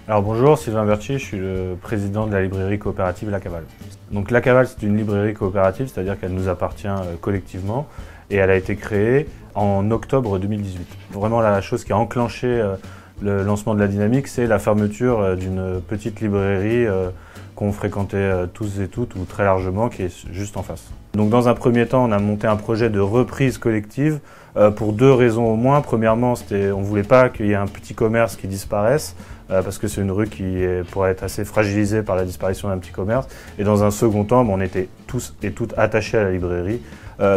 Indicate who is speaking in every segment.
Speaker 1: Alors bonjour, Sylvain Berthier, je suis le président de la librairie coopérative La Cavale. Donc La Cavale, c'est une librairie coopérative, c'est-à-dire qu'elle nous appartient collectivement et elle a été créée en octobre 2018. Vraiment la chose qui a enclenché le lancement de la dynamique, c'est la fermeture d'une petite librairie qu'on fréquentait tous et toutes ou très largement, qui est juste en face. Donc dans un premier temps, on a monté un projet de reprise collective pour deux raisons au moins. Premièrement, on ne voulait pas qu'il y ait un petit commerce qui disparaisse parce que c'est une rue qui pourrait être assez fragilisée par la disparition d'un petit commerce. Et dans un second temps, on était tous et toutes attachés à la librairie.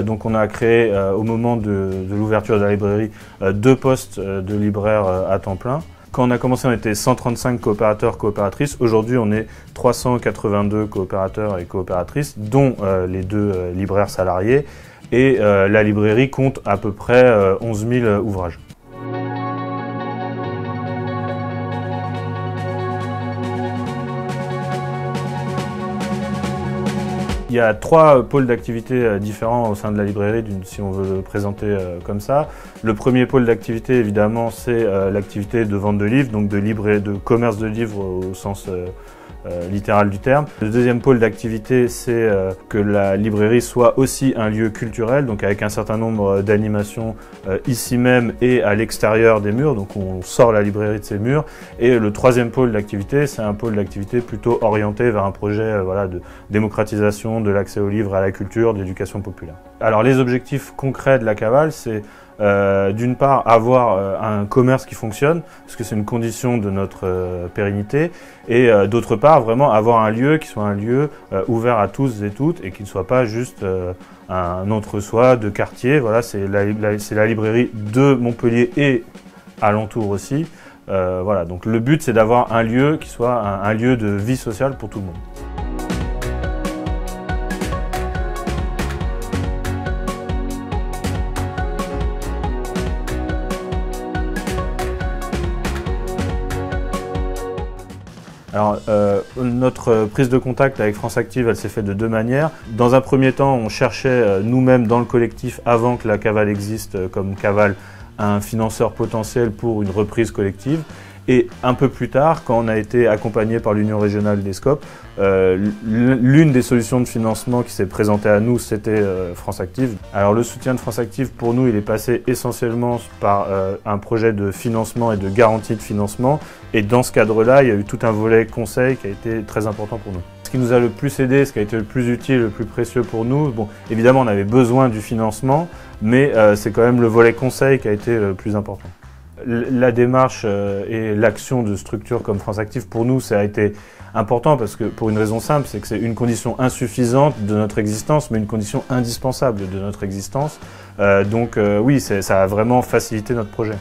Speaker 1: Donc on a créé au moment de l'ouverture de la librairie deux postes de libraires à temps plein. Quand on a commencé, on était 135 coopérateurs, coopératrices. Aujourd'hui, on est 382 coopérateurs et coopératrices, dont les deux libraires salariés. Et la librairie compte à peu près 11 000 ouvrages. Il y a trois pôles d'activité différents au sein de la librairie, si on veut le présenter comme ça. Le premier pôle d'activité, évidemment, c'est l'activité de vente de livres, donc de commerce de livres au sens littéral du terme. Le deuxième pôle d'activité, c'est que la librairie soit aussi un lieu culturel, donc avec un certain nombre d'animations ici même et à l'extérieur des murs, donc on sort la librairie de ses murs. Et le troisième pôle d'activité, c'est un pôle d'activité plutôt orienté vers un projet de démocratisation de l'accès aux livres, à la culture, d'éducation populaire. Alors les objectifs concrets de La Cavale, c'est d'une part avoir un commerce qui fonctionne, parce que c'est une condition de notre pérennité, et d'autre part vraiment avoir un lieu qui soit un lieu ouvert à tous et toutes, et qui ne soit pas juste un entre-soi de quartier. Voilà, c'est la librairie de Montpellier et alentour aussi. Voilà, donc le but, c'est d'avoir un lieu qui soit un lieu de vie sociale pour tout le monde. Alors, notre prise de contact avec France Active, elle s'est faite de deux manières. Dans un premier temps, on cherchait nous-mêmes dans le collectif, avant que la Cavale existe comme Cavale, un financeur potentiel pour une reprise collective. Et un peu plus tard, quand on a été accompagné par l'Union régionale des Scopes, l'une des solutions de financement qui s'est présentée à nous, c'était France Active. Alors le soutien de France Active, pour nous, il est passé essentiellement par un projet de financement et de garantie de financement. Et dans ce cadre-là, il y a eu tout un volet conseil qui a été très important pour nous. Ce qui nous a le plus aidé, ce qui a été le plus utile, le plus précieux pour nous, bon, évidemment, on avait besoin du financement, mais c'est quand même le volet conseil qui a été le plus important. La démarche et l'action de structures comme France Active, pour nous, ça a été important parce que, pour une raison simple, c'est que c'est une condition insuffisante de notre existence, mais une condition indispensable de notre existence. Donc oui, ça a vraiment facilité notre projet.